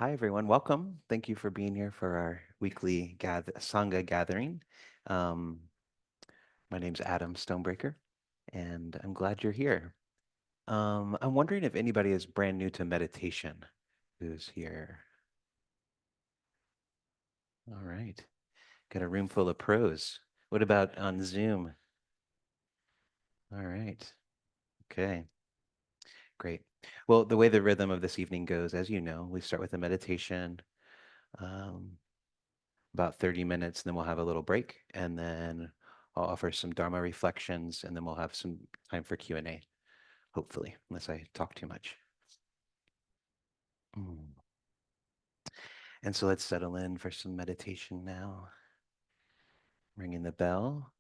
Hi, everyone. Welcome. Thank you for being here for our weekly Sangha gathering. Um, my name's Adam Stonebraker, and I'm glad you're here. I'm wondering if anybody is brand new to meditation who's here. All right. Got a room full of pros. What about on Zoom? All right. Okay. Great. Well, the way the rhythm of this evening goes, as you know, we start with a meditation. Um, about 30 minutes, and then we'll have a little break, and then I'll offer some Dharma reflections, and then we'll have some time for Q&A, hopefully, unless I talk too much. Mm. And so let's settle in for some meditation now. Ringing the bell.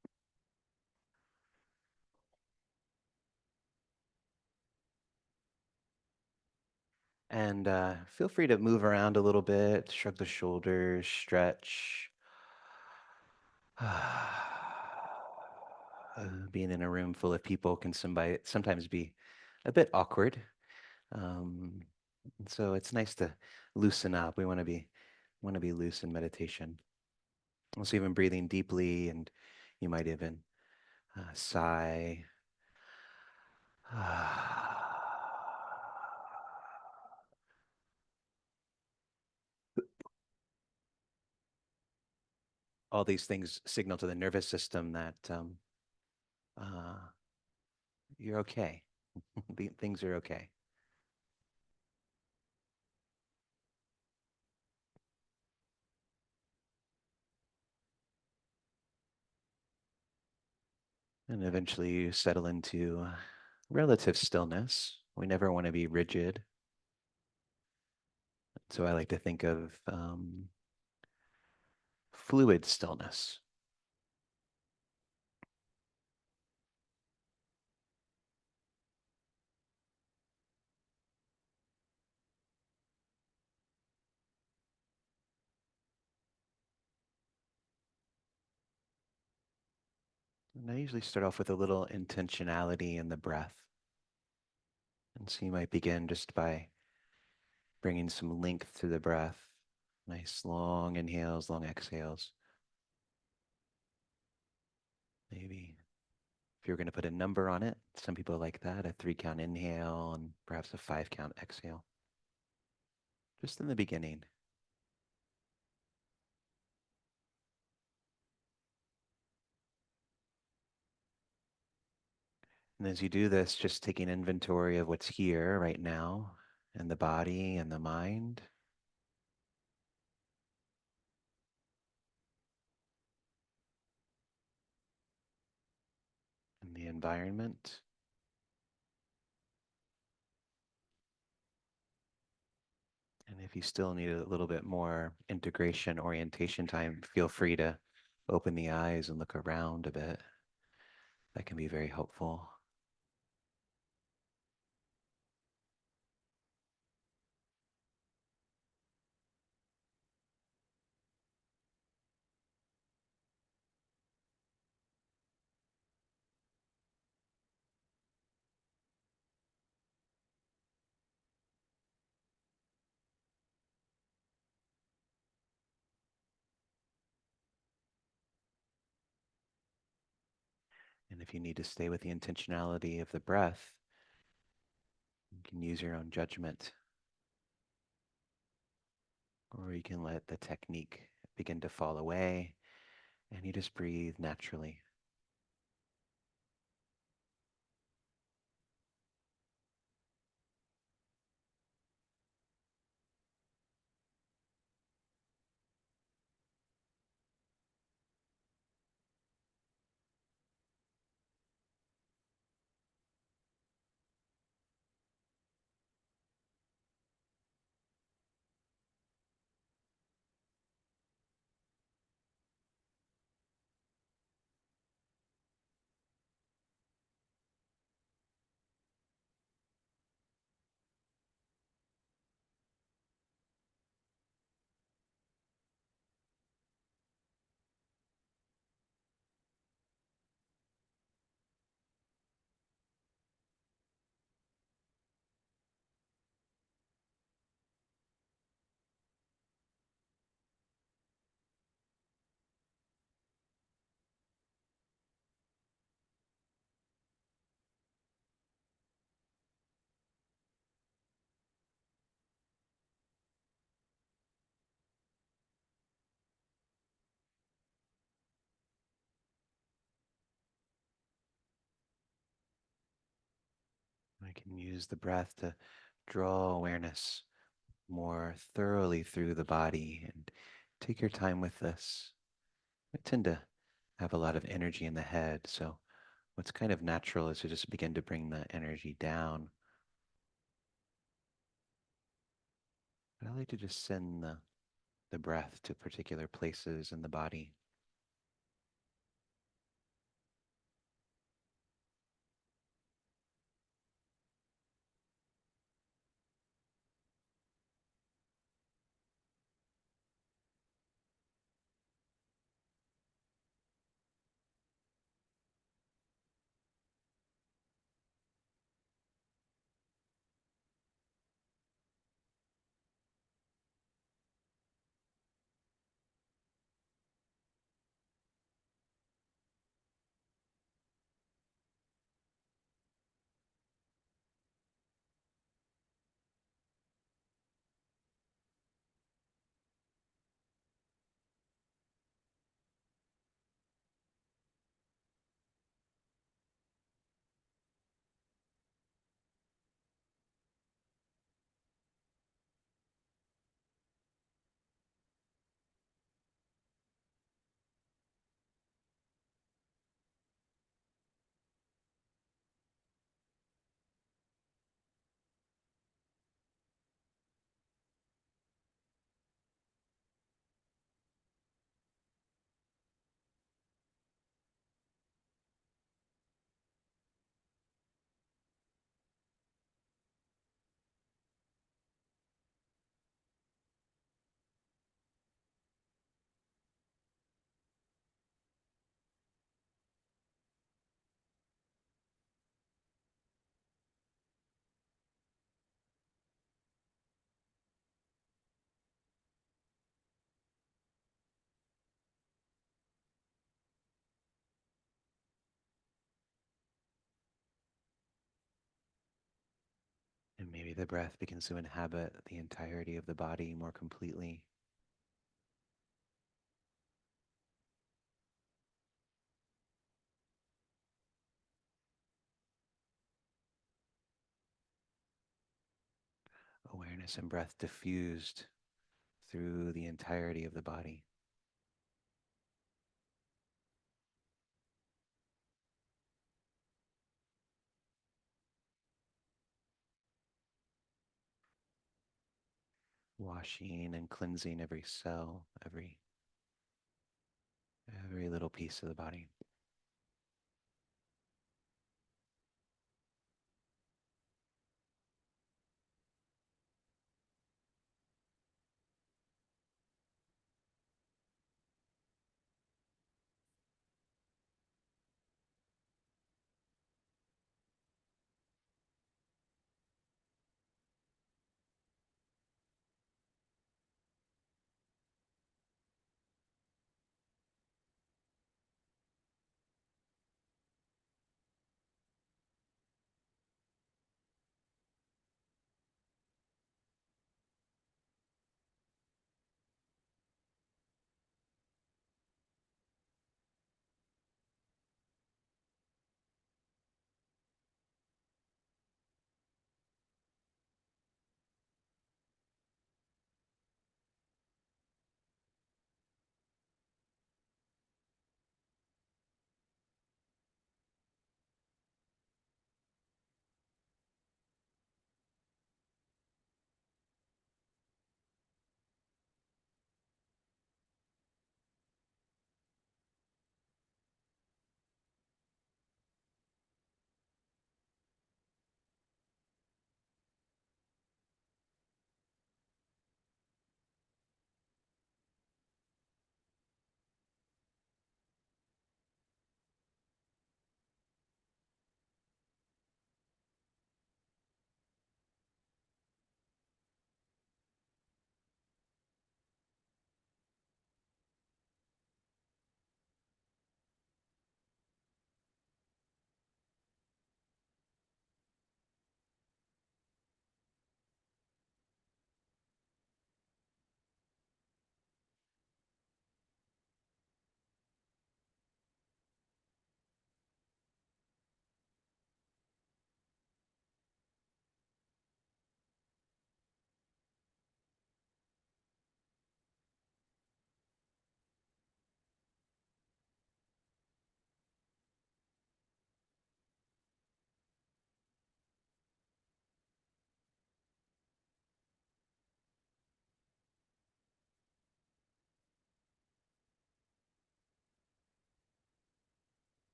And feel free to move around a little bit, shrug the shoulders, stretch. Being in a room full of people can sometimes be a bit awkward. Um, so it's nice to loosen up. We want to be loose in meditation. Also, even breathing deeply, and you might even sigh. All these things signal to the nervous system that uh, you're okay. Things are okay. And eventually you settle into relative stillness. We never want to be rigid. So I like to think of fluid stillness. And I usually start off with a little intentionality in the breath. And so you might begin just by bringing some length to the breath. Nice long inhales, long exhales. Maybe if you're going to put a number on it, some people like that, a 3 count inhale and perhaps a 5 count exhale. Just in the beginning. And as you do this, just taking inventory of what's here right now in the body and the mind and the environment. And if you still need a little bit more integration, orientation time, feel free to open the eyes and look around a bit. That can be very helpful. And if you need to stay with the intentionality of the breath, you can use your own judgment, or you can let the technique begin to fall away and you just breathe naturally. I can use the breath to draw awareness more thoroughly through the body and take your time with this. I tend to have a lot of energy in the head, so what's kind of natural is to just begin to bring the energy down. But I like to just send the breath to particular places in the body. And maybe the breath begins to inhabit the entirety of the body more completely. Awareness and breath diffused through the entirety of the body. Washing and cleansing every cell, every little piece of the body.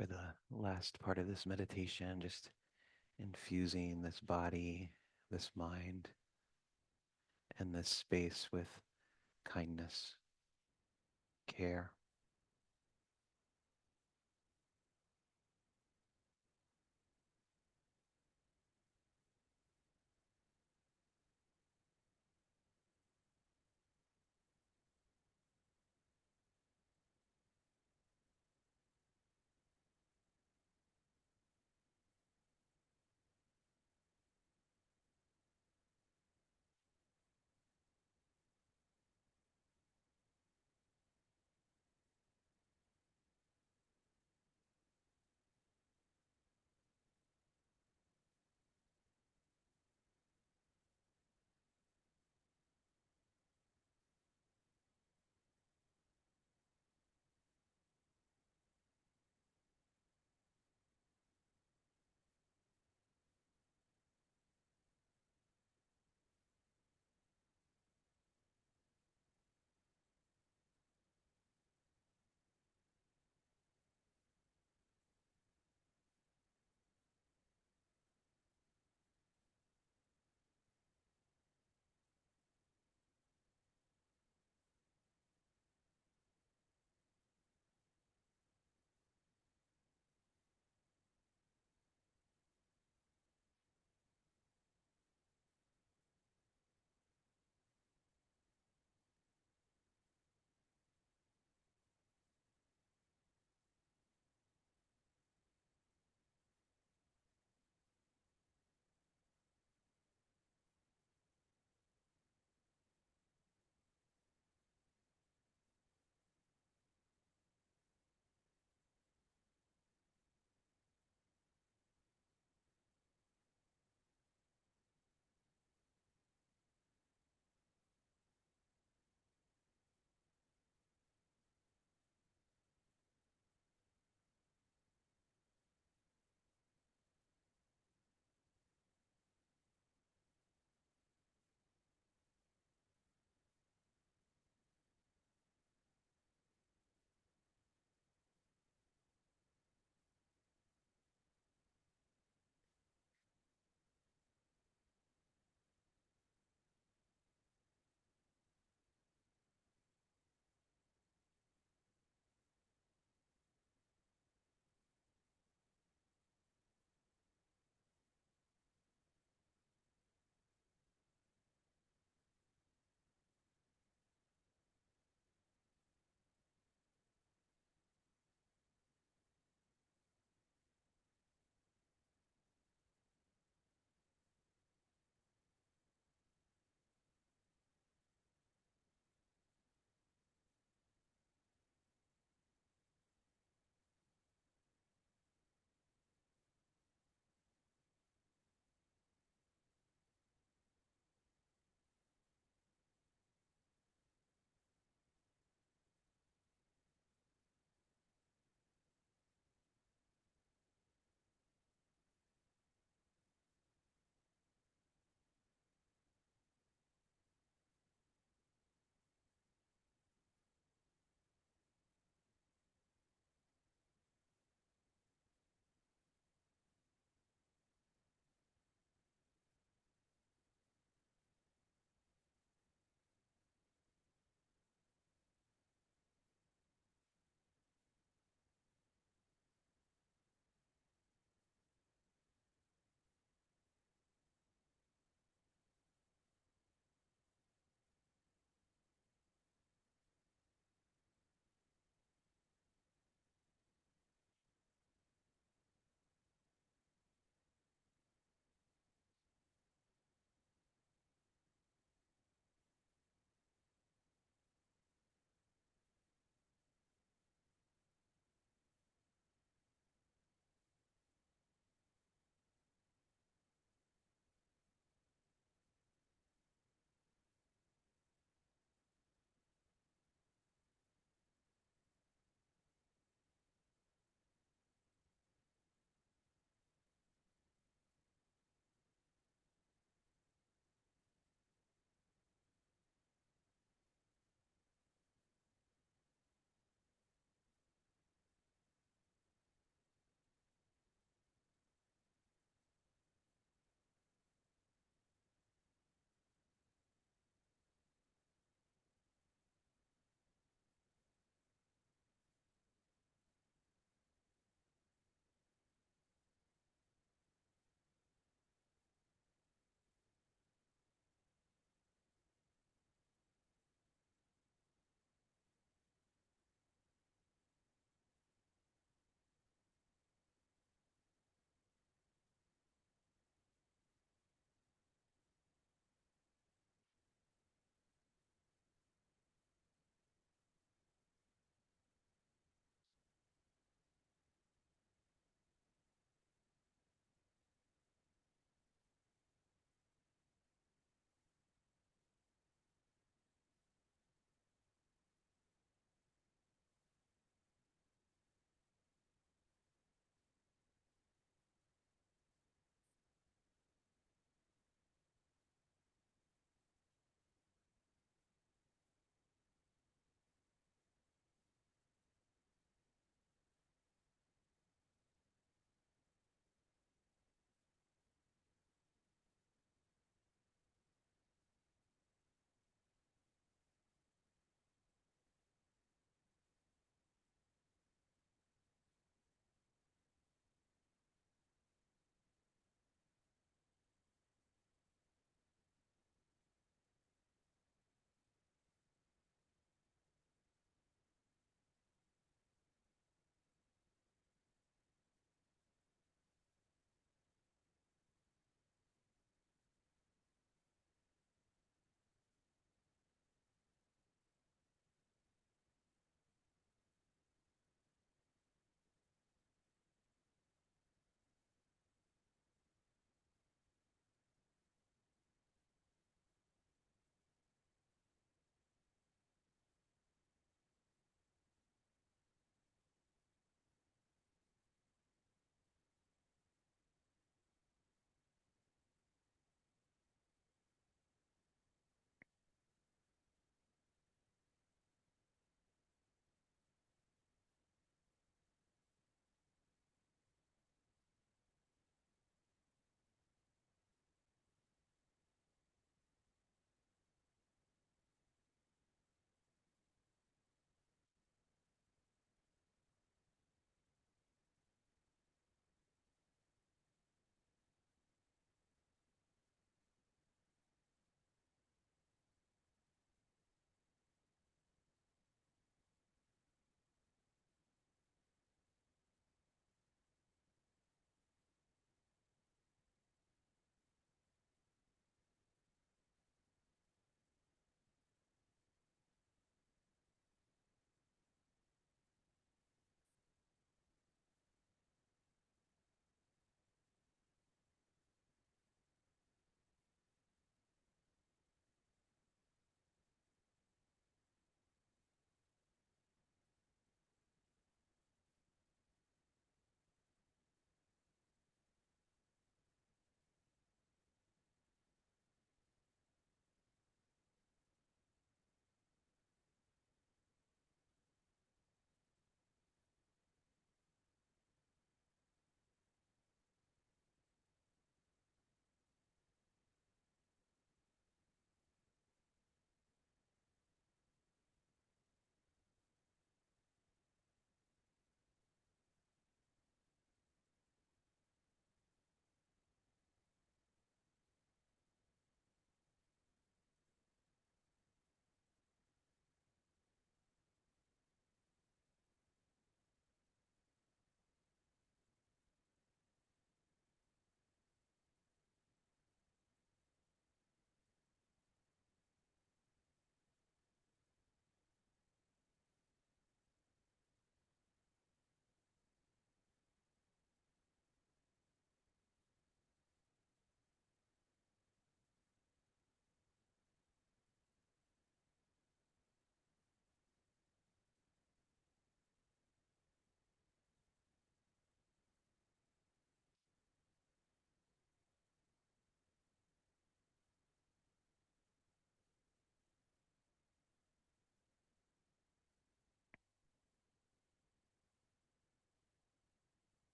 for the last part of this meditation, just infusing this body, this mind, and this space with kindness, care.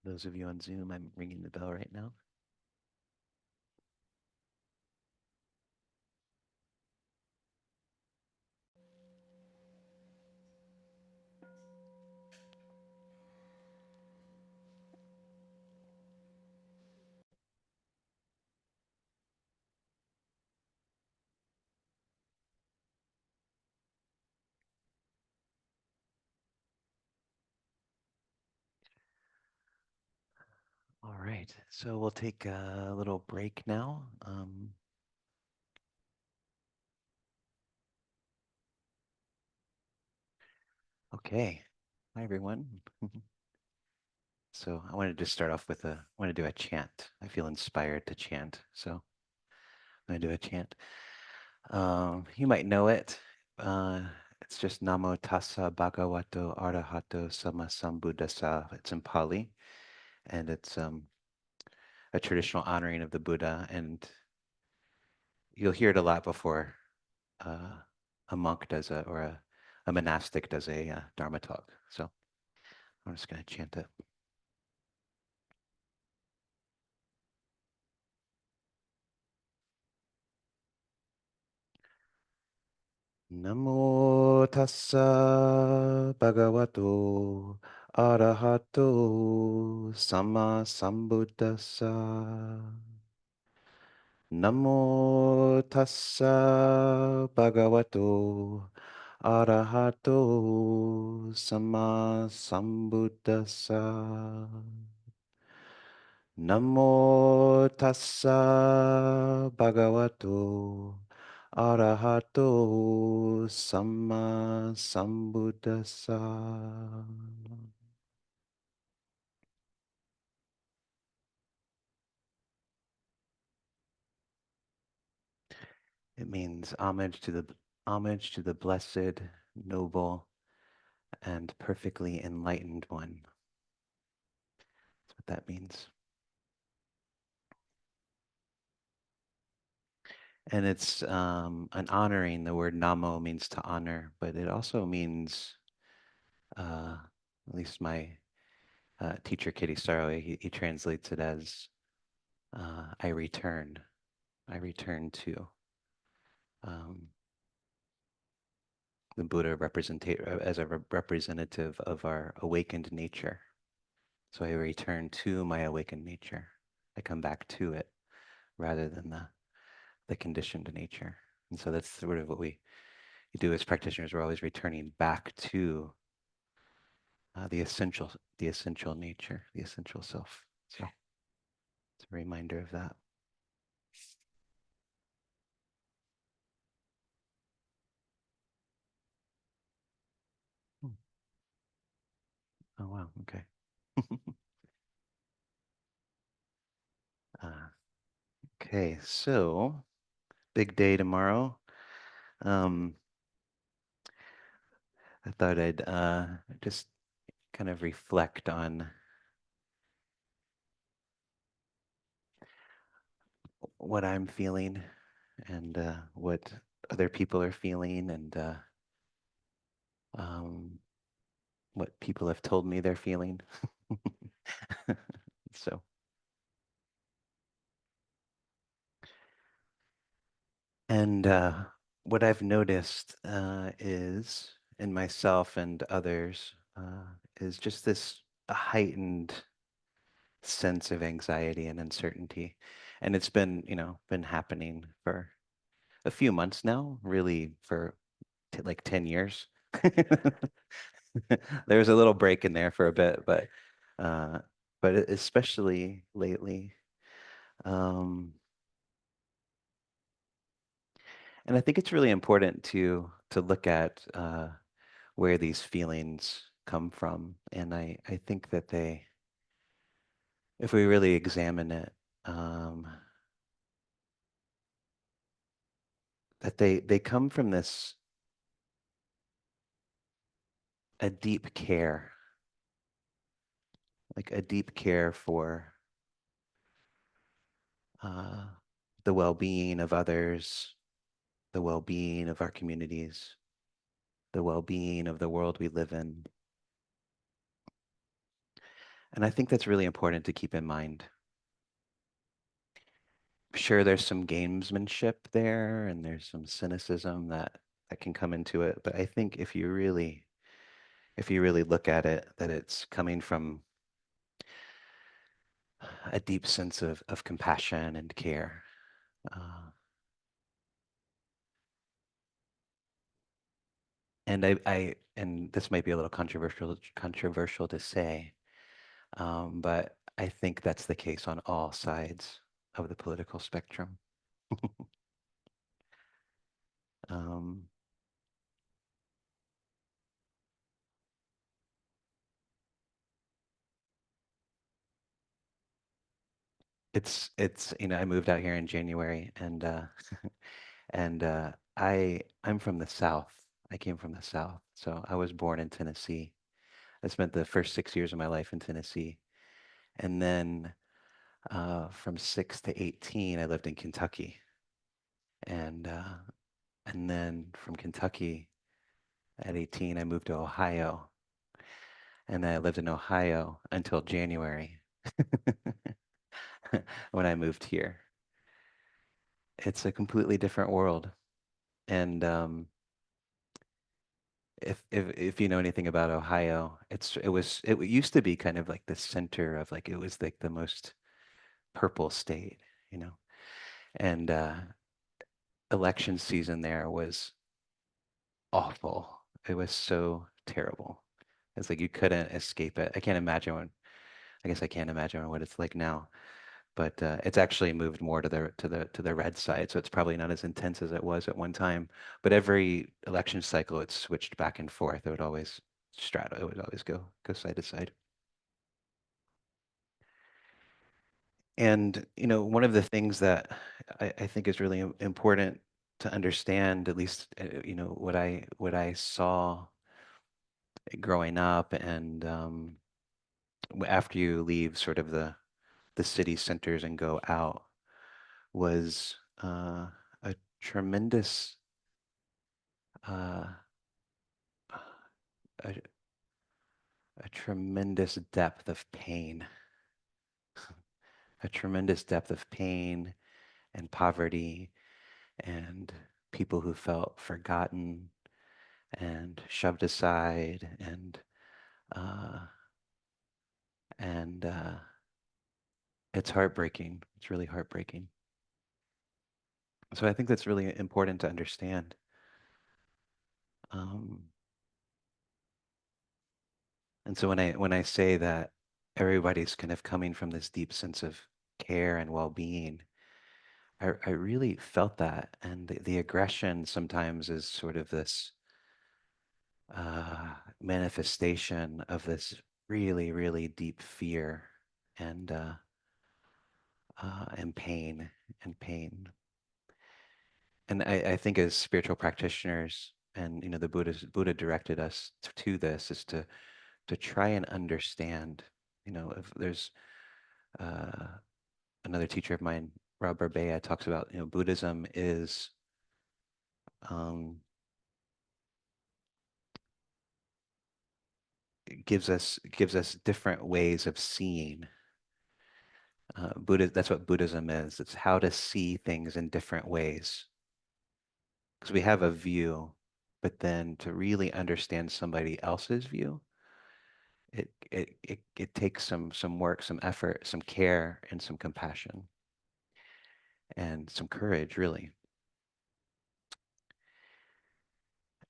Those of you on Zoom, I'm ringing the bell right now. All right, so we'll take a little break now. Okay, hi everyone. So I wanted to start off with I want to do a chant. I feel inspired to chant, so I'm going to do a chant. You might know it. Uh, it's just Namo Tassa Bhagavato Arahato Sama Sambuddhassa. It's in Pali, and it's a traditional honoring of the Buddha, and you'll hear it a lot before uh, a monk does a monastic does a Dharma talk. So I'm just going to chant it. Namo tassa bhagavato arahato sama sambuddhassa. Namo tassa bhagavato arahato sama sambuddhassa. Namo tassa bhagavato arahato sama sambuddhassa. It means homage to the blessed, noble, and perfectly enlightened one. That's what that means. And it's an honoring. The word namo means to honor, but it also means, at least my teacher, Kitty Sarwe, he translates it as I return. I return to um, the Buddha as a representative of our awakened nature. So I return to my awakened nature. I come back to it rather than the conditioned nature. And so that's sort of what we do as practitioners. We're always returning back to the essential nature, the essential self. So it's a reminder of that. Hmm. Oh wow. Okay. uh, okay. So big day tomorrow. Um, I thought I'd just kind of reflect on what I'm feeling and what other people are feeling and um, what people have told me they're feeling. So, and what I've noticed is in myself and others is just this a heightened sense of anxiety and uncertainty. And it's been, been happening for a few months now, really for like 10 years. There was a little break in there for a bit, uh, but especially lately. Um, and I think it's really important to look at where these feelings come from. And I think that if we really examine it, um, that they come from a deep care, like a deep care for uh, the well-being of others, the well-being of our communities, the well-being of the world we live in. And I think that's really important to keep in mind. Sure, there's some gamesmanship there and there's some cynicism that can come into it, but I think if you really look at it, that it's coming from a deep sense of compassion and care. Uh, and this might be a little controversial to say, but I think that's the case on all sides of the political spectrum. Um, it's I moved out here in January, and I'm from the South. I came from the South, so I was born in Tennessee. I spent the first 6 years of my life in Tennessee, and then from 6 to 18, I lived in Kentucky, and uh, and then from Kentucky at 18, I moved to Ohio, and I lived in Ohio until January when I moved here. It's a completely different world, and if you know anything about Ohio, it used to be kind of like the center of like it was like the most purple state, you know, and election season there was awful. It was so terrible. It's like you couldn't escape it. I guess I can't imagine what it's like now. But it's actually moved more to the red side, so it's probably not as intense as it was at one time. But every election cycle, it switched back and forth. It would always straddle. It would always go side to side. And one of the things that I think is really important to understand, at least what I saw growing up, and after you leave sort of the city centers and go out, was a tremendous uh, a, a tremendous depth of pain, a tremendous depth of pain and poverty, and people who felt forgotten and shoved aside, uh, and it's heartbreaking. It's really heartbreaking. So I think that's really important to understand. Um, and so when I say that everybody's kind of coming from this deep sense of care and well-being, I really felt that, and the aggression sometimes is sort of this manifestation of this really, really deep fear and and pain. And I think as spiritual practitioners, and the Buddha directed us to this, is to try and understand. If there's uh, another teacher of mine, Rob Barbea, talks about Buddhism is um, gives us different ways of seeing. That's what Buddhism is. It's how to see things in different ways. Because we have a view, but then to really understand somebody else's view, it takes some work, some effort, some care, and some compassion, and some courage, really.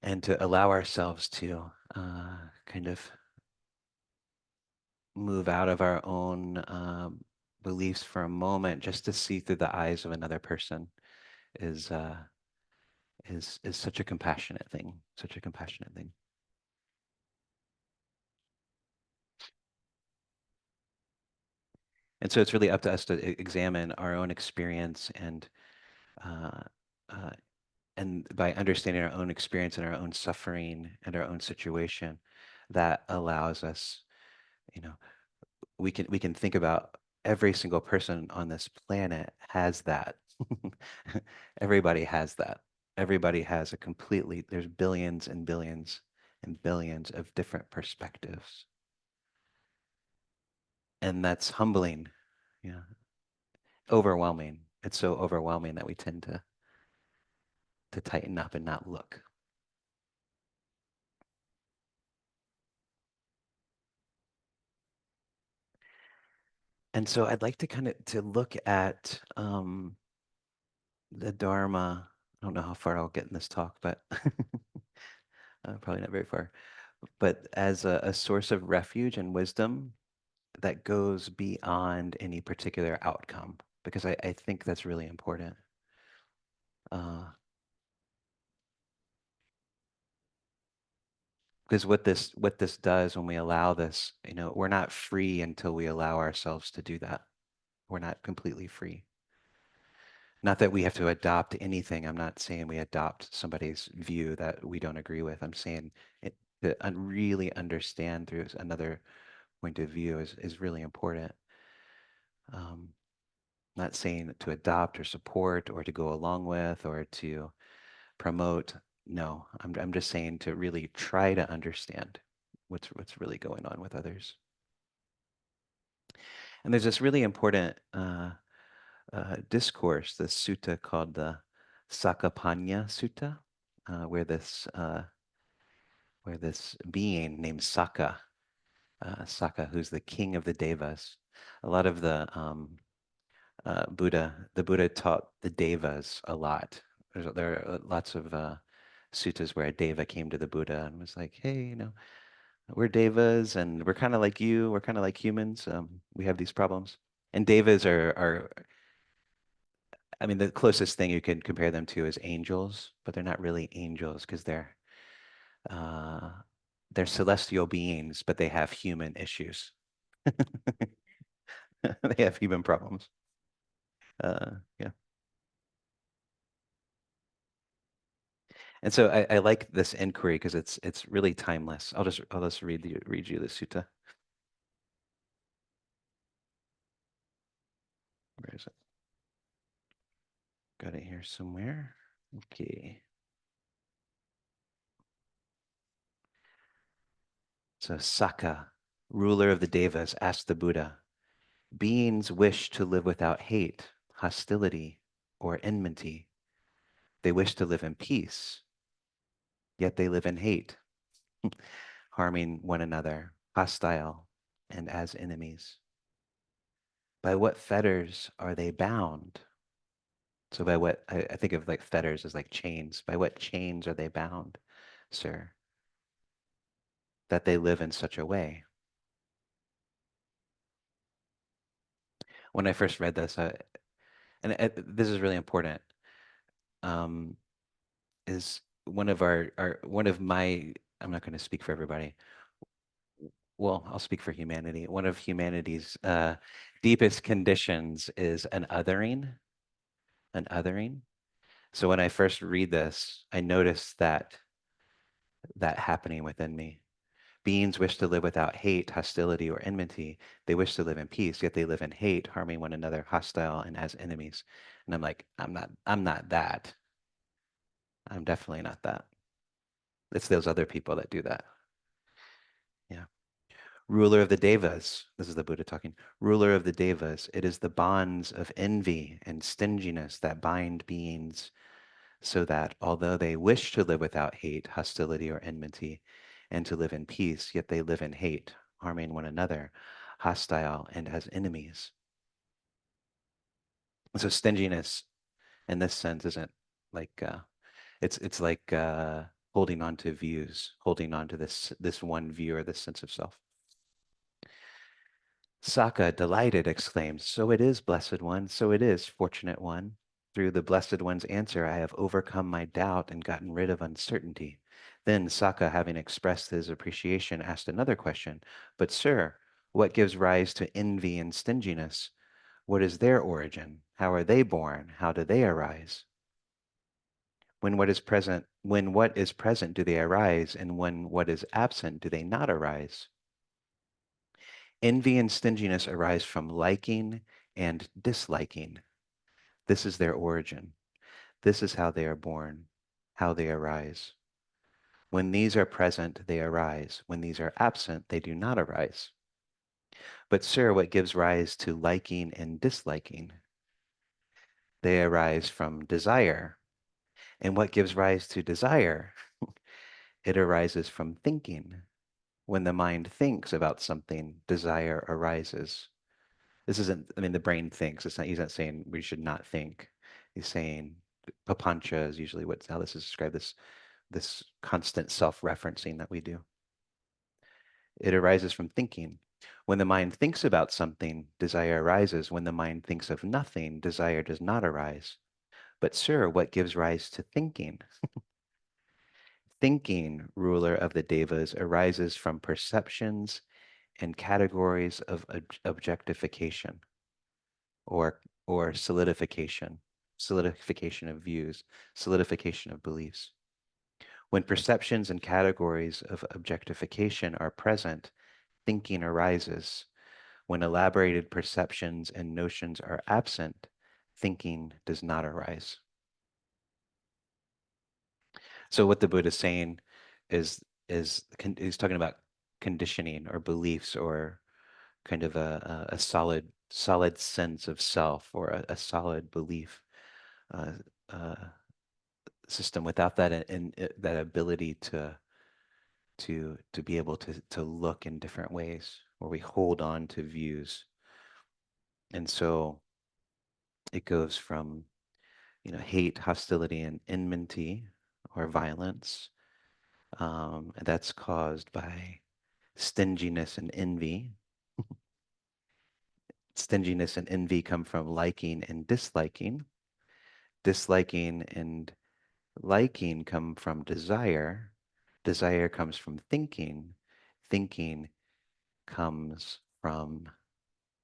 And to allow ourselves to kind of move out of our own beliefs for a moment, just to see through the eyes of another person is uh, is such a compassionate thing, such a compassionate thing. And so it's really up to us to examine our own experience, uh, uh, and by understanding our own experience and our own suffering and our own situation, that allows us, you know, we can think about every single person on this planet has that. Everybody has that. Everybody has a completely, there's billions and billions and billions of different perspectives. And that's humbling. Yeah. Overwhelming. It's so overwhelming that we tend to tighten up and not look. And so I'd like to kind of to look at the Dharma. I don't know how far I'll get in this talk, but probably not very far. But as a source of refuge and wisdom that goes beyond any particular outcome, because I think that's really important. Uh, because what this does when we allow this, we're not free until we allow ourselves to do that. We're not completely free. Not that we have to adopt anything. I'm not saying we adopt somebody's view that we don't agree with. I'm saying to really understand through another point of view is really important. Um, not saying to adopt or support or to go along with or to promote. No, I'm just saying to really try to understand what's really going on with others. And there's this really important discourse, this sutta called the Sakapanya Sutta, uh, where this uh, where this being named Saka, who's the king of the Devas. A lot of the Buddha taught the Devas a lot. There are lots of suttas where a Deva came to the Buddha and was like, "Hey, we're Devas and we're kind of like you. We're kind of like humans. We have these problems." And Devas are I mean, the closest thing you can compare them to is angels, but they're not really angels because uh, they're celestial beings, but they have human issues. They have human problems. Yeah. And so I like this inquiry because it's really timeless. I'll just read you the sutta. Where is it? Got it here somewhere. Okay. So Saka, ruler of the Devas, asked the Buddha, beings wish to live without hate, hostility, or enmity. They wish to live in peace, yet they live in hate, harming one another, hostile, and as enemies. By what fetters are they bound? So by what I think of like fetters as like chains. By what chains are they bound, sir, that they live in such a way? When I first read this, this is really important, um, is one of my, I'm not going to speak for everybody. Well, I'll speak for humanity. One of humanity's deepest conditions is an othering. So when I first read this, I noticed that happening within me. Beings wish to live without hate, hostility, or enmity. They wish to live in peace, yet they live in hate, harming one another, hostile, and as enemies. And I'm like, I'm not that. I'm definitely not that. It's those other people that do that. Yeah. Ruler of the Devas, this is the Buddha talking. Ruler of the Devas, it is the bonds of envy and stinginess that bind beings so that although they wish to live without hate, hostility, or enmity, and to live in peace, yet they live in hate, harming one another, hostile, and as enemies. So stinginess in this sense isn't like it's like holding on to views, holding on to this one view or this sense of self. Saka, delighted, exclaimed, so it is, Blessed One, so it is, Fortunate One. Through the Blessed One's answer, I have overcome my doubt and gotten rid of uncertainty. Then Saka, having expressed his appreciation, asked another question. But, sir, what gives rise to envy and stinginess? What is their origin? How are they born? How do they arise? When what is present, do they arise? And when what is absent, do they not arise? Envy and stinginess arise from liking and disliking. This is their origin. This is how they are born, how they arise. When these are present, they arise. When these are absent, they do not arise. But, sir, what gives rise to liking and disliking? They arise from desire. And what gives rise to desire? It arises from thinking. When the mind thinks about something, desire arises. This isn't, I mean, the brain thinks. It's not, he's not saying we should not think. He's saying papancha is usually how this is described, this constant self-referencing that we do. It arises from thinking. When the mind thinks about something, desire arises. When the mind thinks of nothing, desire does not arise. But, sir, what gives rise to thinking? Thinking, ruler of the devas, arises from perceptions and categories of objectification or solidification of views, solidification of beliefs. When perceptions and categories of objectification are present, thinking arises. When elaborated perceptions and notions are absent, thinking does not arise. So what the Buddha is saying is he's talking about conditioning or beliefs or kind of a solid sense of self or a solid belief uh, uh, system. Without that that ability to be able to look in different ways, where we hold on to views, and so it goes from hate, hostility, and enmity or violence. That's caused by stinginess and envy. Stinginess and envy come from liking and disliking. Disliking and liking come from desire. Desire comes from thinking. Thinking comes from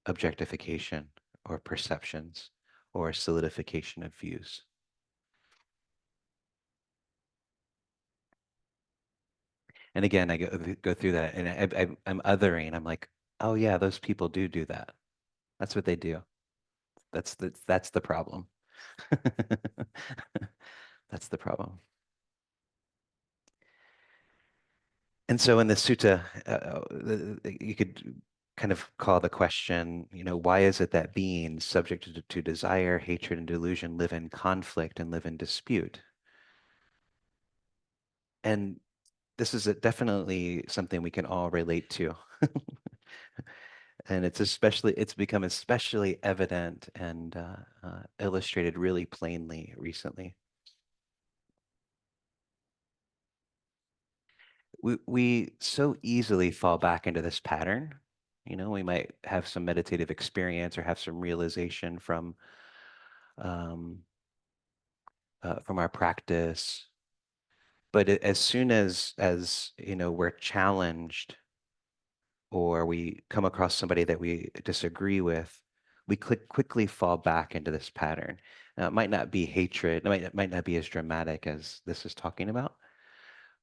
objectification or perceptions or solidification of views. And again, I go through that and I'm othering. I'm like, oh yeah, those people do that. That's what they do. That's the problem. That's the problem. And so in the sutta, you could kind of call the question, why is it that beings subject to desire, hatred, and delusion live in conflict and live in dispute? And this is definitely something we can all relate to. And it's become especially evident and illustrated really plainly recently. We so easily fall back into this pattern. We might have some meditative experience or have some realization um, from our practice, but as soon as we're challenged or we come across somebody that we disagree with, we quickly fall back into this pattern. Now, it might not be hatred, it might not be as dramatic as this is talking about,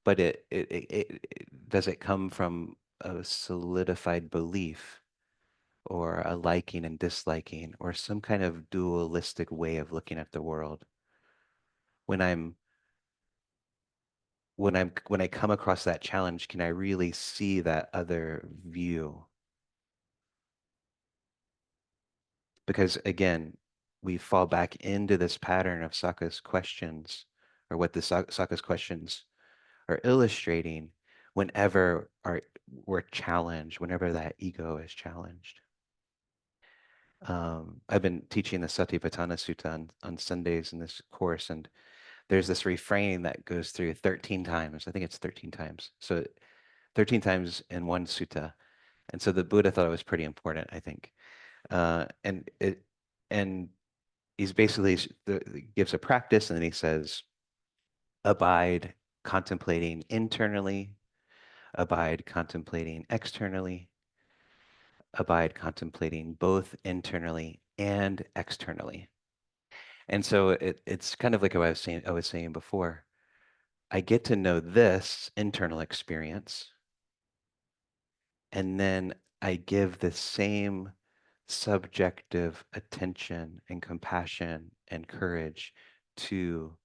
but does it come from a solidified belief or a liking and disliking or some kind of dualistic way of looking at the world? When I come across that challenge, can I really see that other view? Because again, we fall back into this pattern of Saka's questions, or what the Saka's questions are illustrating whenever we're challenged, whenever that ego is challenged. I've been teaching the Satipatthana Sutta on Sundays in this course, and there's this refrain that goes through 13 times. I think it's 13 times. So 13 times in one sutta. And so the Buddha thought it was pretty important, I think. And he's basically gives a practice, and then he says, abide contemplating internally, abide contemplating externally, abide contemplating both internally and externally. And so it's kind of like what I was saying before. I get to know this internal experience, and then I give the same subjective attention and compassion and courage to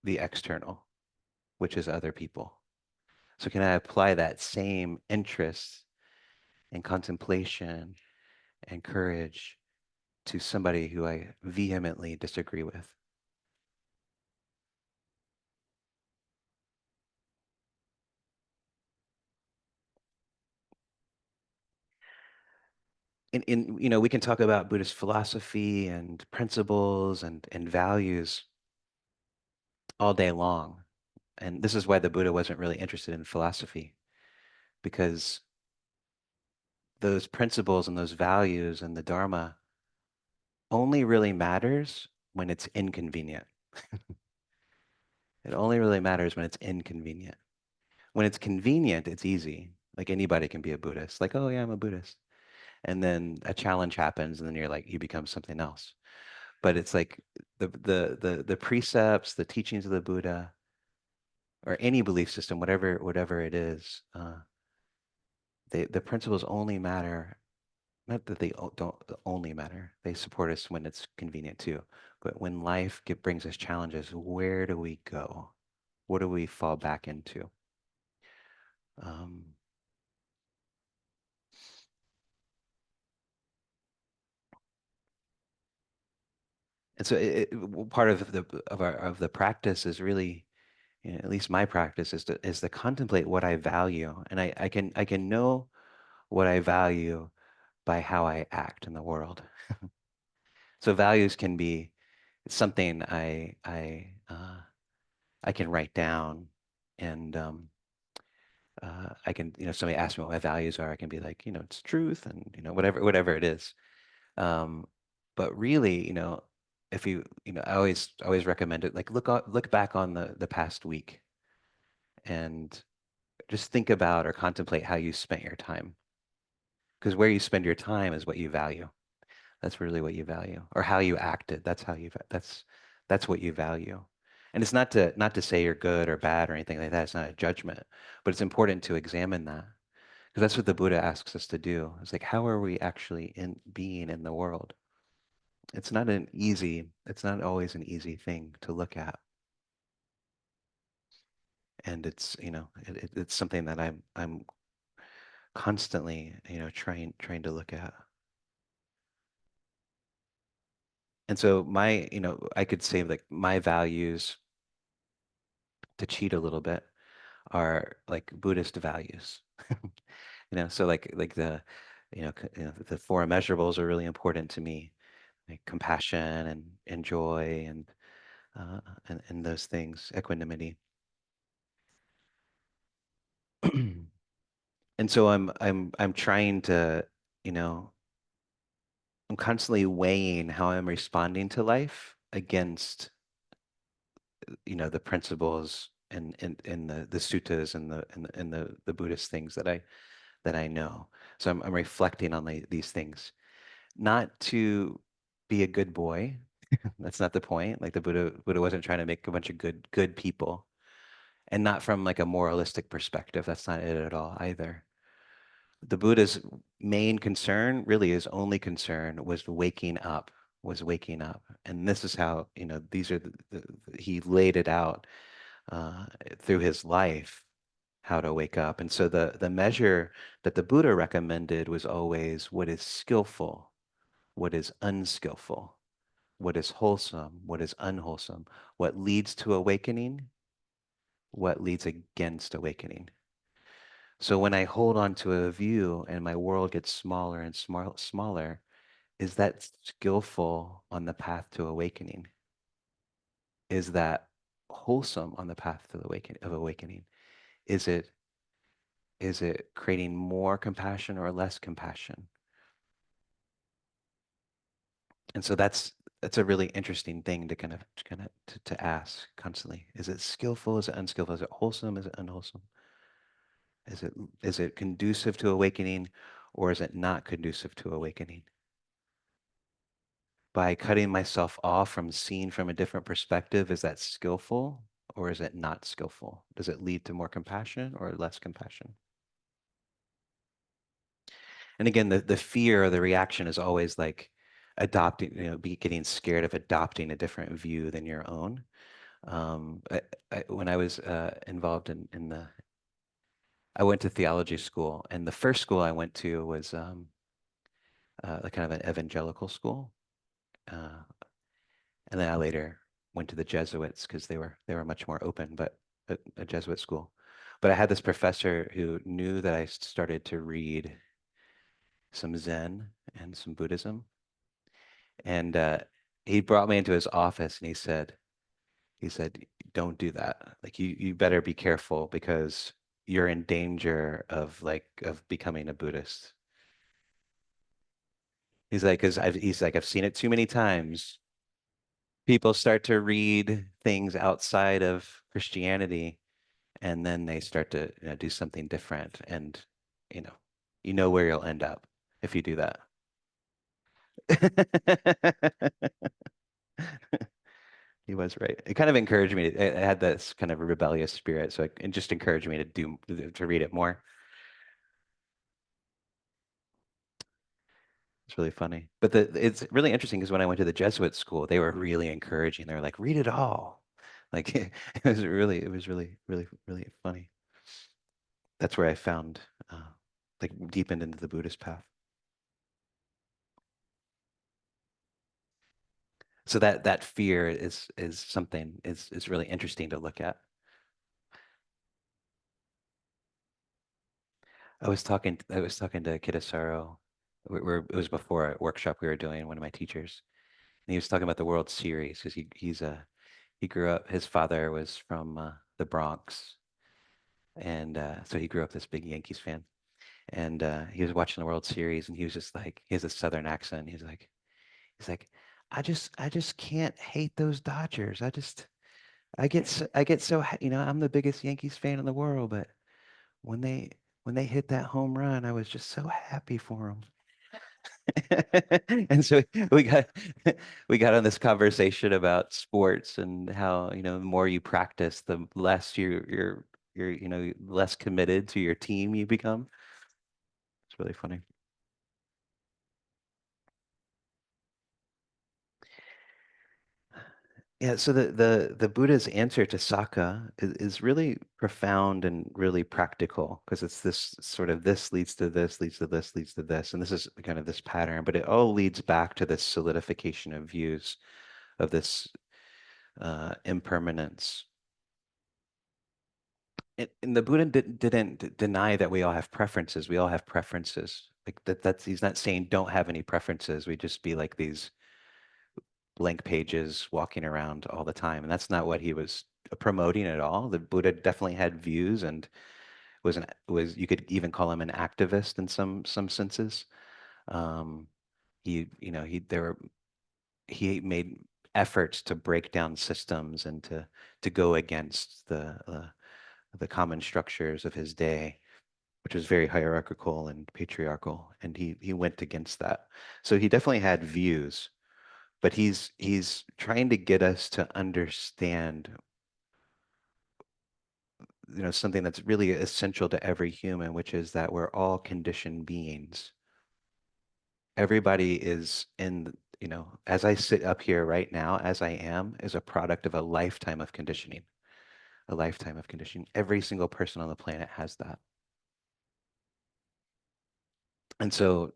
the external, which is other people. So can I apply that same interest and contemplation and courage to somebody who I vehemently disagree with. We can talk about Buddhist philosophy and principles and values all day long. And this is why the Buddha wasn't really interested in philosophy, because those principles and those values and the Dharma only really matters when it's inconvenient. It only really matters when it's inconvenient. When it's convenient, it's easy. Like anybody can be a Buddhist. Like, oh yeah, I'm a Buddhist. And then a challenge happens, and then you're like, you become something else. But it's like the precepts, the teachings of the Buddha, or any belief system, whatever it is, the principles only matter. Not that they don't only matter. They support us when it's convenient too. But when brings us challenges, where do we go? What do we fall back into? Um, and so part of the practice is really, at least my practice is to contemplate what I value, and I can know what I value by how I act in the world. So values can be something I can write down, and I can, somebody asks me what my values are, I can be like, it's truth, and whatever it is. Um, but really, if I always recommend it. Like look back on the past week and just think about or contemplate how you spent your time, because where you spend your time is what you value. That's really what you value, or how you acted. That's what you value. And it's not to say you're good or bad or anything like that. It's not a judgment, but it's important to examine that, because that's what the Buddha asks us to do. It's like, how are we actually in being in the world? It's not always an easy thing to look at, and it's something that I'm constantly trying to look at. And so I could say like my values, to cheat a little bit, are like Buddhist values. So like the four immeasurables are really important to me, like compassion and joy uh, and those things, equanimity. And so I'm trying to, you know, I'm constantly weighing how I'm responding to life against, the principles and the suttas and the Buddhist things that I know. So I'm reflecting on these things, not to be a good boy. That's not the point. Like the Buddha wasn't trying to make a bunch of good people, and not from like a moralistic perspective. That's not it at all either. The Buddha's main concern, really his only concern, was waking up. And this is how, these are he laid it out through his life, how to wake up. And so the measure that the Buddha recommended was always what is skillful, what is unskillful, what is wholesome, what is unwholesome, what leads to awakening, what leads against awakening. So when I hold on to a view and my world gets smaller and smaller, is that skillful on the path to awakening? Is that wholesome on the path to the awakening? Is it is it creating more compassion or less compassion? And so that's a really interesting thing to ask constantly. Is it skillful? Is it unskillful? Is it wholesome? Is it unwholesome? Is it conducive to awakening, or is it not conducive to awakening? By cutting myself off from seeing from a different perspective, is that skillful or is it not skillful? Does it lead to more compassion or less compassion? And again, the fear or the reaction is always like adopting, getting scared of adopting a different view than your own. When I was involved in the I went to theology school, and the first school I went to was like kind of an evangelical school. Uh, and then I later went to the Jesuits because they were much more open, but a Jesuit school. But I had this professor who knew that I started to read some Zen and some Buddhism, and he brought me into his office and he said, don't do that. Like you better be careful because you're in danger of becoming a Buddhist. He's like, because I've seen it too many times. People start to read things outside of Christianity, and then they start to, do something different, and you know, you know where you'll end up if you do that. He was right. It kind of encouraged me. It had this kind of rebellious spirit, so it just encouraged me to read it more. It's really funny. But it's really interesting because when I went to the Jesuit school, they were really encouraging. They were like, read it all. Like it was really, really, really funny. That's where I found like deepened into the Buddhist path. So that fear is something is really interesting to look at. I was talking to Kitasaru. It was before a workshop we were doing, one of my teachers. And he was talking about the World Series because he grew up. His father was from the Bronx, and so he grew up this big Yankees fan. And he was watching the World Series, and he was just like, he has a Southern accent. He's like, I just can't hate those Dodgers. I get so I'm the biggest Yankees fan in the world, but when they when they hit that home run, I was just so happy for them. And so we got we got on this conversation about sports and how, the more you practice, the less you're less committed to your team you become. It's really funny. Yeah, so the Buddha's answer to Saka is really profound and really practical because it's this sort of this leads to this, leads to this, leads to this, and this is kind of this pattern, but it all leads back to this solidification of views of this impermanence. And the Buddha didn't deny that we all have preferences. We all have preferences. Like that's he's not saying don't have any preferences. We just be like these blank pages walking around all the time. And that's not what he was promoting at all. The Buddha definitely had views and was you could even call him an activist in some senses. Um, he you know he there were he made efforts to break down systems and to go against the common structures of his day, which was very hierarchical and patriarchal, and he went against that. So he definitely had views, but he's trying to get us to understand, something that's really essential to every human, which is that we're all conditioned beings. Everybody is as I sit up here right now, as I am, is a product of a lifetime of conditioning. A lifetime of conditioning. Every single person on the planet has that. And so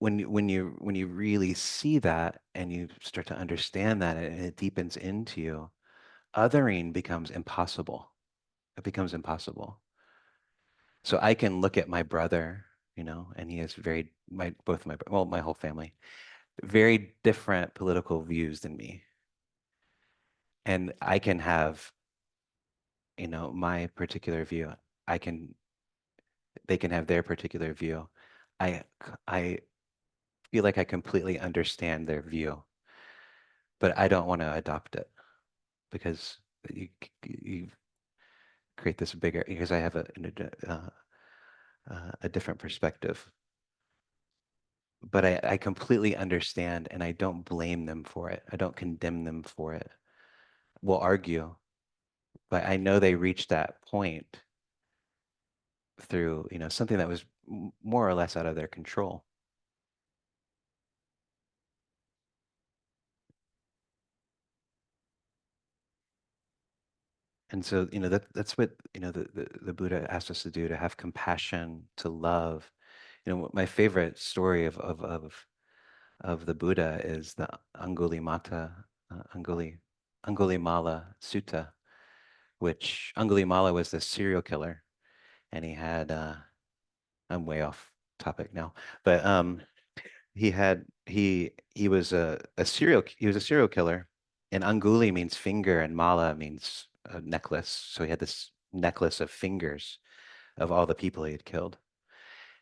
when you really see that and you start to understand that and it deepens into you, othering becomes impossible. It becomes impossible. So I can look at my brother, and he has my whole family, very different political views than me. And I can have, my particular view. I can, they can have their particular view. I feel like I completely understand their view, but I don't want to adopt it because you create this bigger, because I have a different perspective. But I completely understand and I don't blame them for it. I don't condemn them for it. We'll argue, but I know they reached that point through, something that was more or less out of their control. And so, that's what, the Buddha asked us to do, to have compassion, to love. My favorite story of the Buddha is the Angulimala Sutta, which Angulimala was the serial killer, and he had, I'm way off topic now, but he was a serial killer, and Anguli means finger and Mala means a necklace. So he had this necklace of fingers of all the people he had killed,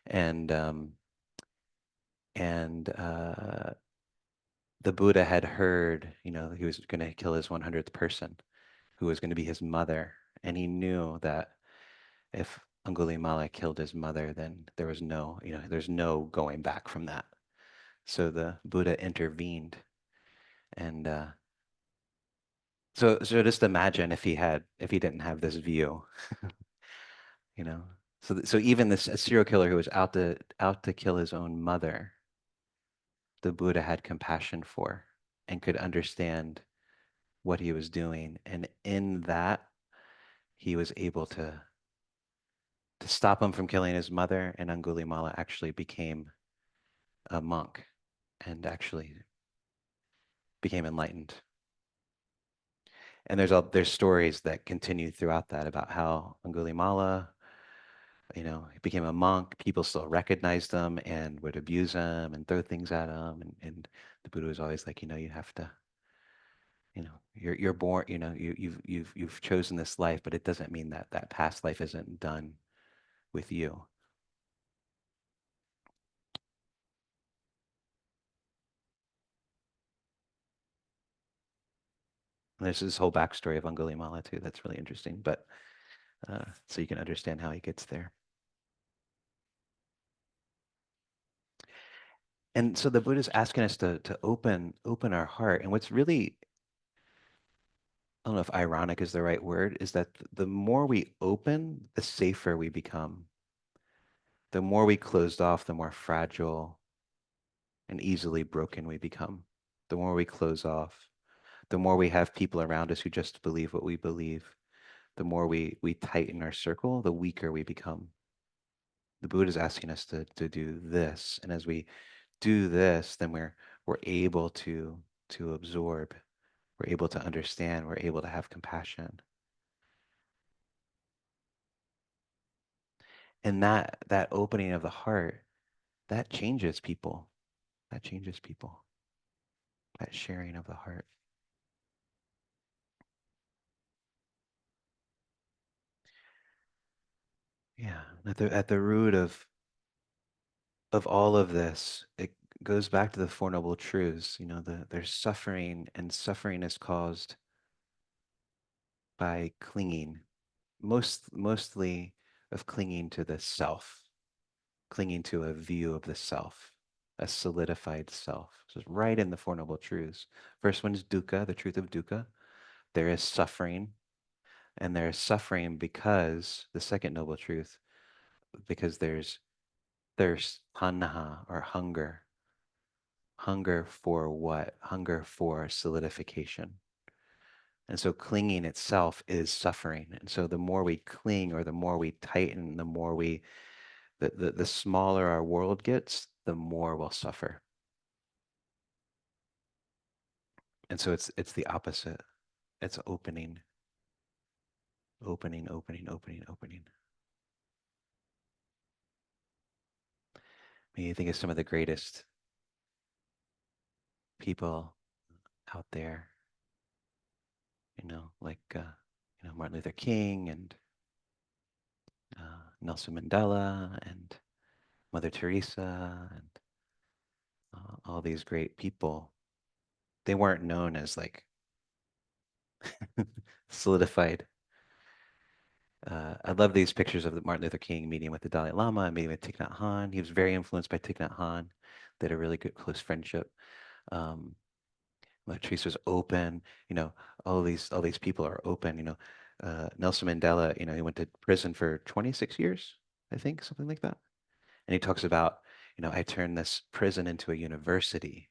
and the Buddha had heard, he was going to kill his 100th person, who was going to be his mother, and he knew that if Angulimala killed his mother, then there's no going back from that. So the Buddha intervened, and so just imagine if he didn't have this view, you know. So even this a serial killer who was out to kill his own mother, the Buddha had compassion for and could understand what he was doing, and in that he was able to stop him from killing his mother, and Angulimala actually became a monk and actually became enlightened. And there's stories that continue throughout that about how Angulimala, he became a monk. People still recognized him and would abuse him and throw things at him. And the Buddha was always like, you have to, you're born, you've chosen this life, but it doesn't mean that that past life isn't done with you. And there's this whole backstory of Angulimala too. That's really interesting. But so you can understand how he gets there. And so the Buddha's asking us to open our heart. And what's really, I don't know if ironic is the right word, is that the more we open, the safer we become. The more we closed off, the more fragile and easily broken we become. The more we close off, the more we have people around us who just believe what we believe, the more we tighten our circle, the weaker we become. The Buddha is asking us to do this. And as we do this, then we're able to absorb, we're able to understand, we're able to have compassion. And that opening of the heart, that changes people. That changes people. That sharing of the heart. Yeah. At the root of all of this, it goes back to the Four Noble Truths. There's suffering, and suffering is caused by clinging, mostly of clinging to the self, clinging to a view of the self, a solidified self. So it's right in the Four Noble Truths. First one is dukkha, the truth of dukkha. There is suffering, and there is suffering because the second noble truth, because there's thirst, tanha, or hunger. Hunger for what? Hunger for solidification. And so clinging itself is suffering. And so the more we cling, or the more we tighten, the more the smaller our world gets, the more we'll suffer. And so it's the opposite. It's opening, opening, opening, opening, opening. I mean, you think of some of the greatest people out there, like Martin Luther King, and Nelson Mandela, and Mother Teresa, and all these great people. They weren't known as like solidified. I love these pictures of Martin Luther King meeting with the Dalai Lama, meeting with Thich Nhat Hanh. He was very influenced by Thich Nhat Hanh. They had a really good close friendship. Um, Latrice was open. All these people are open. Nelson Mandela. He went to prison for 26 years, I think, something like that. And he talks about, I turned this prison into a university.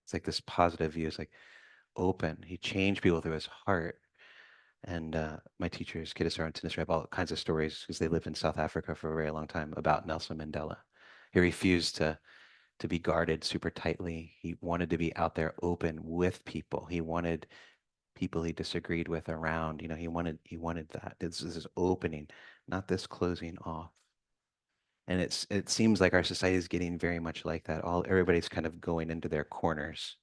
It's like this positive view. It's like open. He changed people through his heart. And my teachers, Kidasar and Tinisar, have all kinds of stories because they lived in South Africa for a very long time about Nelson Mandela. He refused to be guarded super tightly. He wanted to be out there open with people. He wanted people he disagreed with around. He wanted that. This is opening, not this closing off. And it seems like our society is getting very much like that. Everybody's kind of going into their corners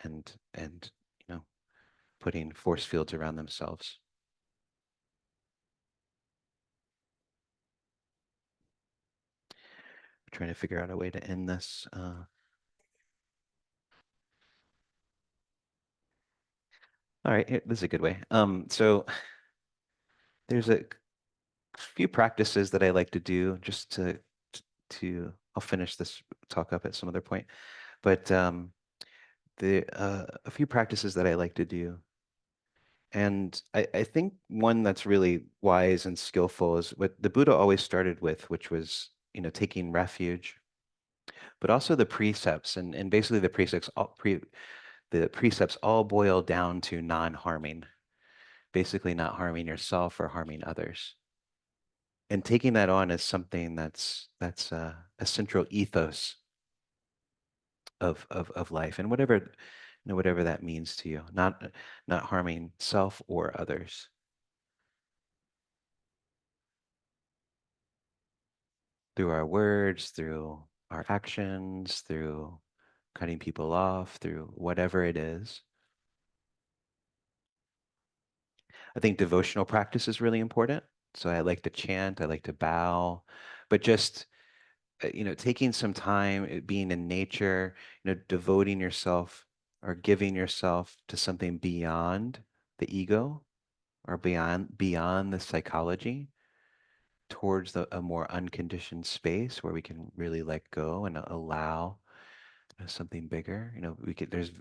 and putting force fields around themselves. Trying to figure out a way to end this. All right, this is a good way. So there's a few practices that I like to do just to I'll finish this talk up at some other point. But the a few practices that I like to do, and I think one that's really wise and skillful is what the Buddha always started with, which was taking refuge, but also the precepts, and basically the precepts all boil down to non-harming, basically not harming yourself or harming others. And taking that on is something that's a central ethos of life, and whatever that means to you, not harming self or others through our words, through our actions, through cutting people off, through whatever it is. I think devotional practice is really important. So I like to chant, I like to bow, but just taking some time, being in nature, devoting yourself or giving yourself to something beyond the ego or beyond the psychology towards a more unconditioned space where we can really let go and allow something bigger. There's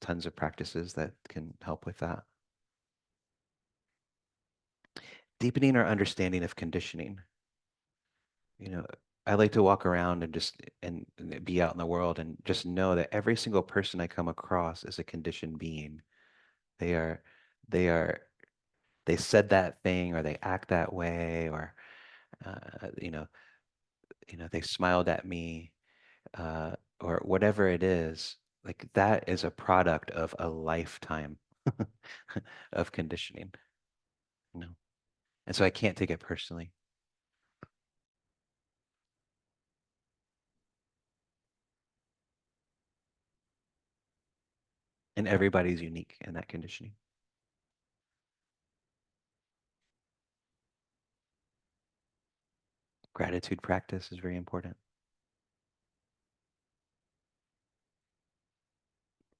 tons of practices that can help with that. Deepening our understanding of conditioning. you know I like to walk around and be out in the world and just know that every single person I come across is a conditioned being. They are they are they said that thing or they act that way, or uh, you know they smiled at me, or whatever it is. Like, that is a product of a lifetime of conditioning, you know and so I can't take it personally. And everybody's unique in that conditioning. Gratitude practice is very important.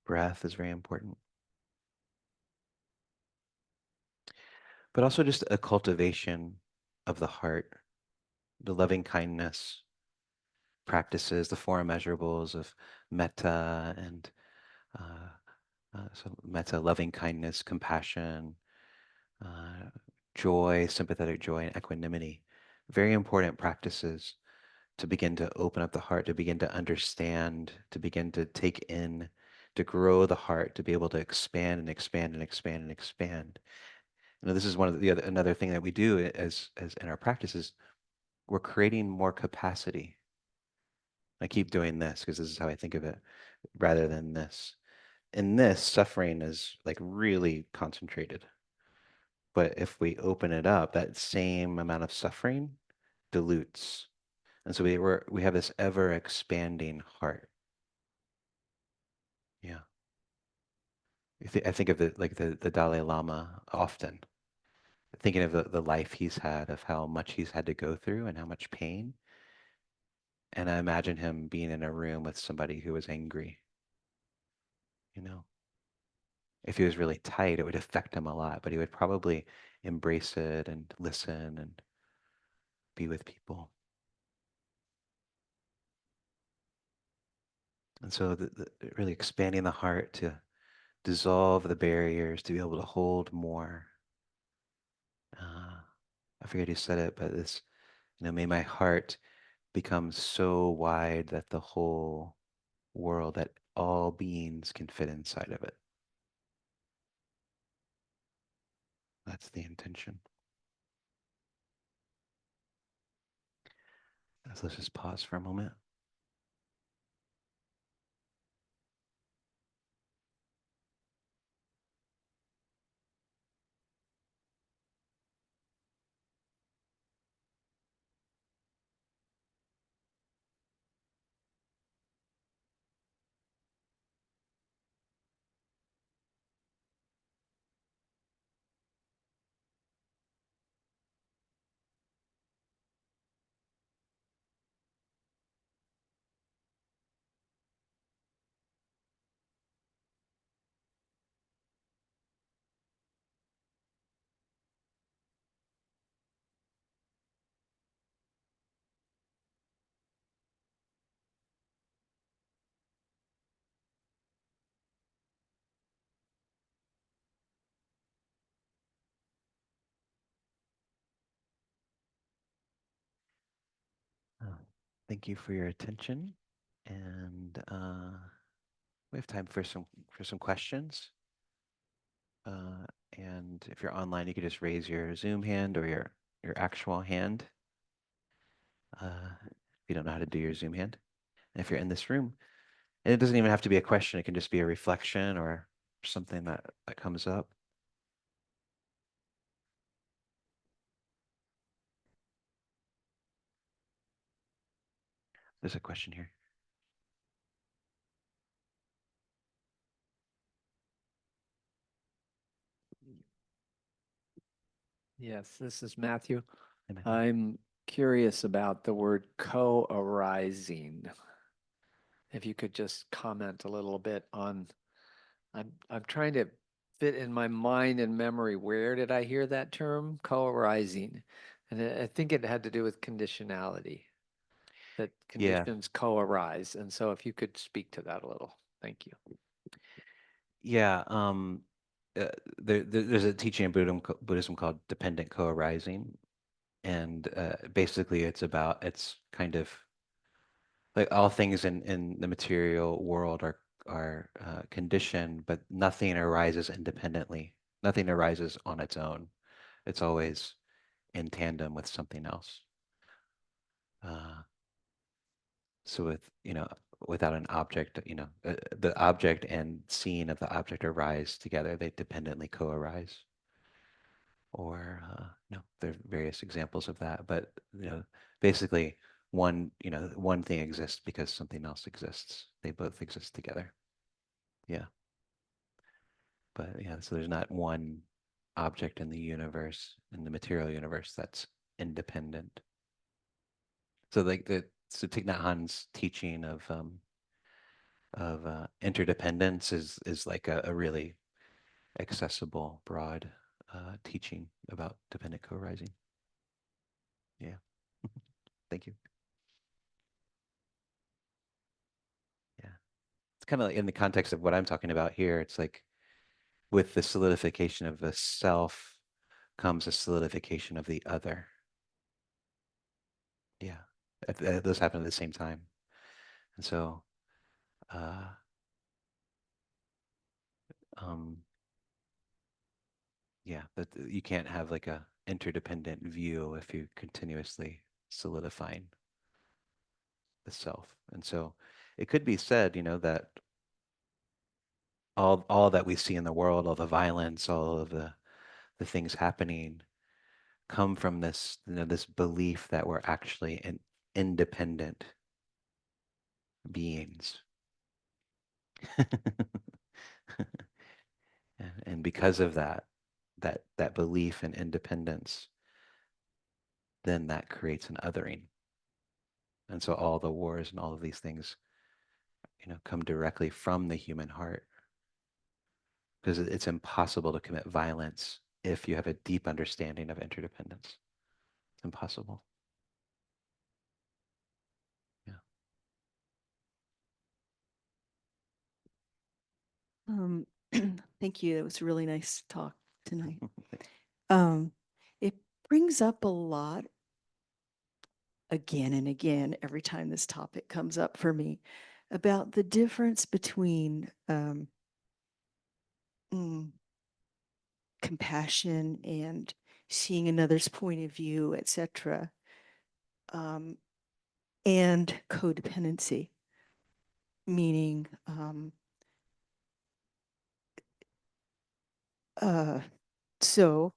Breath is very important. But also just a cultivation of the heart, the loving kindness practices, the four immeasurables of metta and uh, so metta, loving kindness, compassion, uh, joy, sympathetic joy, and equanimity. Very important practices to begin to open up the heart, to begin to understand, to begin to take in, to grow the heart, to be able to expand and expand and expand and expand. This is one of another thing that we do as in our practices. We're creating more capacity. I keep doing this because this is how I think of it, rather than this. In this, suffering is like really concentrated. But if we open it up, that same amount of suffering dilutes. And so we have this ever expanding heart. Yeah. I think of the Dalai Lama often, thinking of the life he's had, of how much he's had to go through and how much pain. And I imagine him being in a room with somebody who was angry. You know, if he was really tight, it would affect him a lot, but he would probably embrace it and listen and be with people. And so really expanding the heart to dissolve the barriers, to be able to hold more. I forget who said it, but may my heart become so wide that the whole world, that all beings can fit inside of it. That's the intention. So let's just pause for a moment. Uh, Thank you for your attention, and we have time for some questions. Uh, and if you're online, you could just raise your Zoom hand or your actual hand. If you don't know how to do your Zoom hand, and if you're in this room, and it doesn't even have to be a question; it can just be a reflection or something that comes up. There's a question here. Yes, this is Matthew. Hey, Matthew. I'm curious about the word co-arising. If you could just comment a little bit on, I'm trying to fit in my mind and memory, where did I hear that term, co-arising? And I think it had to do with conditionality, that Yeah, conditions co-arise. And so if you could speak to that a little, thank you. yeah. Uh, there's a teaching in Buddhism called dependent co-arising, and basically it's kind of like all things in the material world are conditioned, but nothing arises independently. Nothing arises on its own. It's always in tandem with something else. Uh, so without an object, the object and seeing of the object arise together. They dependently co-arise. Or there are various examples of that. But basically, one thing exists because something else exists. They both exist together. Yeah. But yeah, so there's not one object in the universe, in the material universe, that's independent. So like so Thich Nhat Hanh's teaching of interdependence is like a really accessible, broad teaching about dependent co-arising. Yeah. Thank you. Yeah. It's kind of like in the context of what I'm talking about here. It's like with the solidification of the self comes a solidification of the other. Yeah. Those happen at the same time. And so, uh, um, yeah, but you can't have like a interdependent view if you're continuously solidifying the self. And so it could be said, that all that we see in the world, all the violence, all of the things happening come from this belief that we're actually independent beings. And because of that belief in independence, then that creates an othering. And so all the wars and all of these things, come directly from the human heart because it's impossible to commit violence if you have a deep understanding of interdependence. It's impossible. Yeah. Um, Thank you. That was a really nice talk tonight. Um, it brings up a lot again and again every time this topic comes up for me about the difference between mm, compassion and seeing another's point of view, etc., um, and codependency, meaning so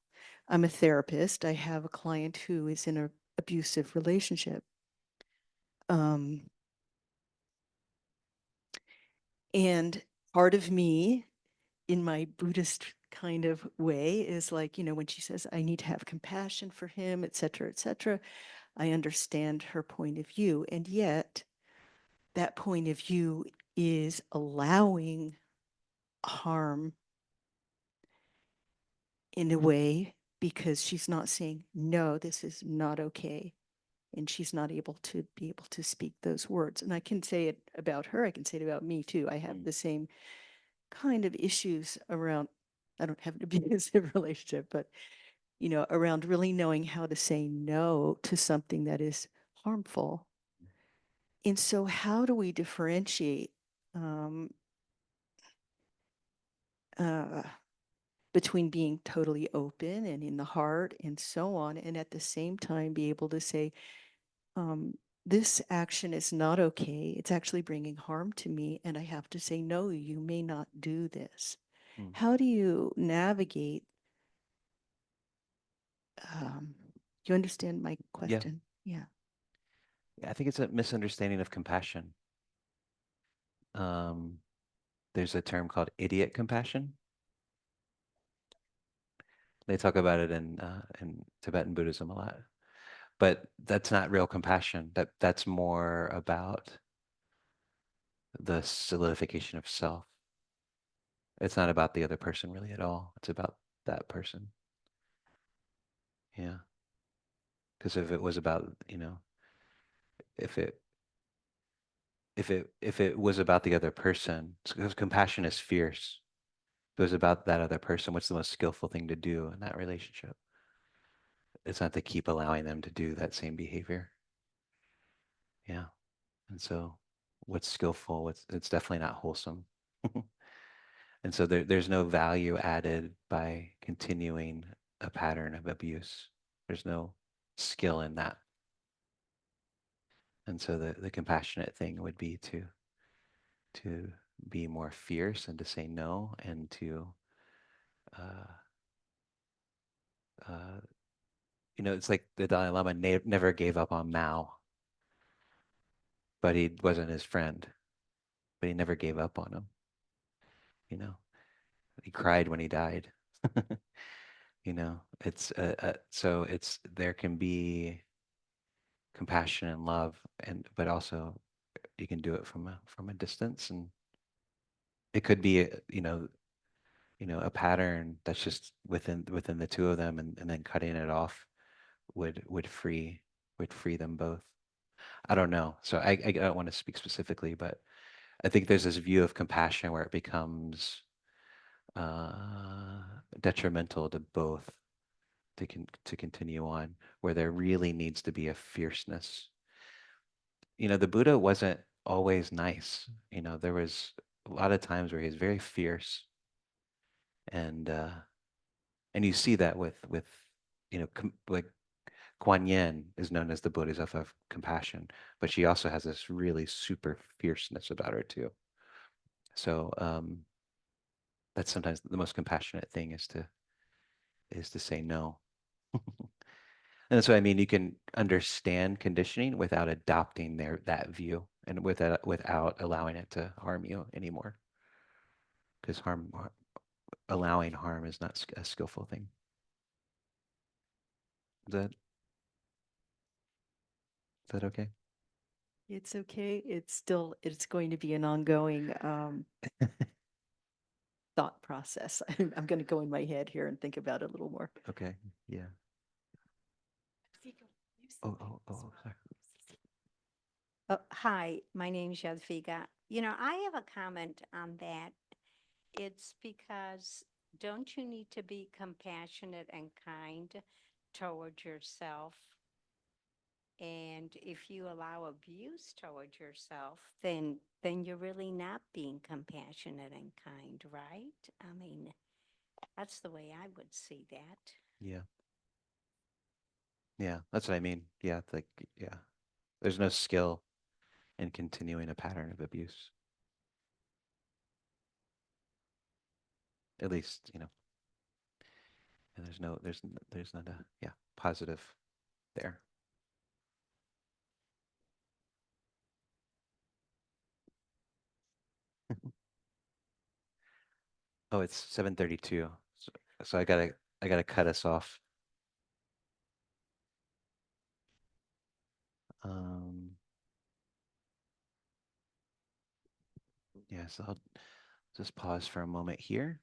I'm a therapist. I have a client who is in an abusive relationship. And part of me, in my Buddhist kind of way, is like, when she says, I need to have compassion for him, et cetera, I understand her point of view. And yet, that point of view is allowing harm in a way because she's not saying, no, this is not okay. And she's not able to speak those words. And I can say it about her. I can say it about me too. I have the same kind of issues around, I don't have an abusive relationship, but, around really knowing how to say no to something that is harmful. And so how do we differentiate uh, between being totally open and in the heart and so on, and at the same time be able to say, this action is not okay. It's actually bringing harm to me. And I have to say, no, you may not do this. How do you navigate? You understand my Yeah. question? Yeah. I think it's a misunderstanding of compassion. There's a term called idiot compassion. They talk about it in Tibetan Buddhism a lot, but that's not real compassion. That's more about the solidification of self. It's not about the other person really at all. It's about that person. Yeah. Because if it was about, if it if it was about the other person, because compassion is fierce. If it was about that other person, what's the most skillful thing to do in that relationship? It's not to keep allowing them to do that same behavior. Yeah. And so what's skillful, it's definitely not wholesome. And so there's no value added by continuing a pattern of abuse. There's no skill in that. And so the compassionate thing would be to be more fierce and to say no and to uh, uh, it's like the Dalai Lama never gave up on Mao, but he wasn't his friend, but he never gave up on him. You know, he cried when he died. It's so it's there can be compassion and love, but also you can do it from a distance, and it could be a pattern that's just within the two of them, and then cutting it off would free them both. I don't know. So I don't want to speak specifically, but I think there's this view of compassion where it becomes detrimental to both to continue on, where there really needs to be a fierceness. The Buddha wasn't always nice. There was a lot of times where he was very fierce, and and you see that with like Kuan Yin is known as the Bodhisattva of compassion, but she also has this really super fierceness about her too. So that's sometimes the most compassionate thing is to say no. And so I mean you can understand conditioning without adopting that view and without allowing it to harm you anymore. Because allowing harm is not a skillful thing. Is that okay? It's okay. It's going to be an ongoing thought process. I'm going to go in my head here and think about it a little more. Okay. Yeah. Oh, sorry. Hi, my name is Jadviga. I have a comment on that. It's because don't you need to be compassionate and kind toward yourself? And if you allow abuse toward yourself, then you're really not being compassionate and kind, right? I mean, That's the way I would see that. Yeah. Yeah, that's what I mean. Yeah, it's like, yeah. There's no skill in continuing a pattern of abuse. At least, and there's not a, yeah, positive there. Oh, it's 7:32. So I gotta cut us off. Um, yeah, so I'll just pause for a moment here.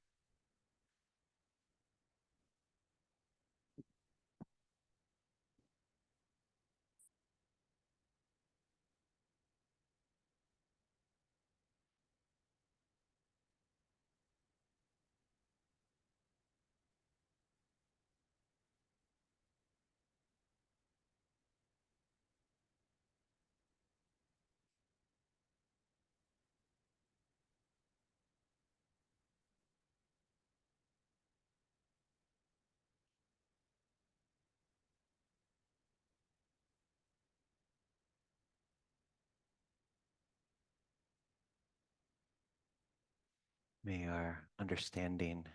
May our understanding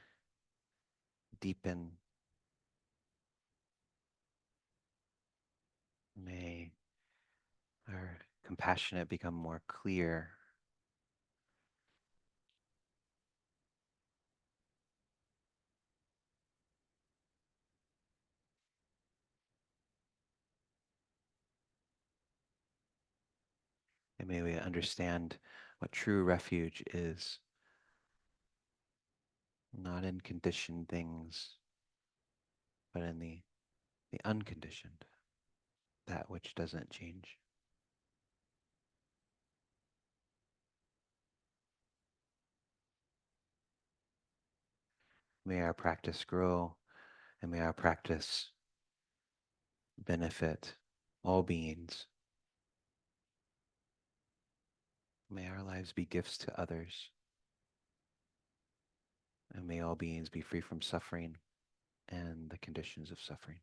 deepen. May our compassionate become more clear. And may we understand what true refuge is, not in conditioned things, but in the unconditioned, that which doesn't change. May our practice grow, and may our practice benefit all beings. May our lives be gifts to others, and may all beings be free from suffering and the conditions of suffering.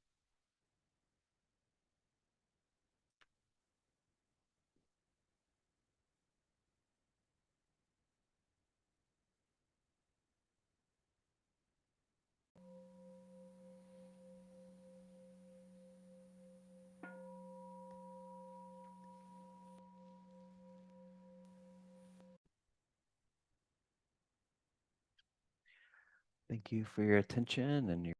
Thank you for your attention and your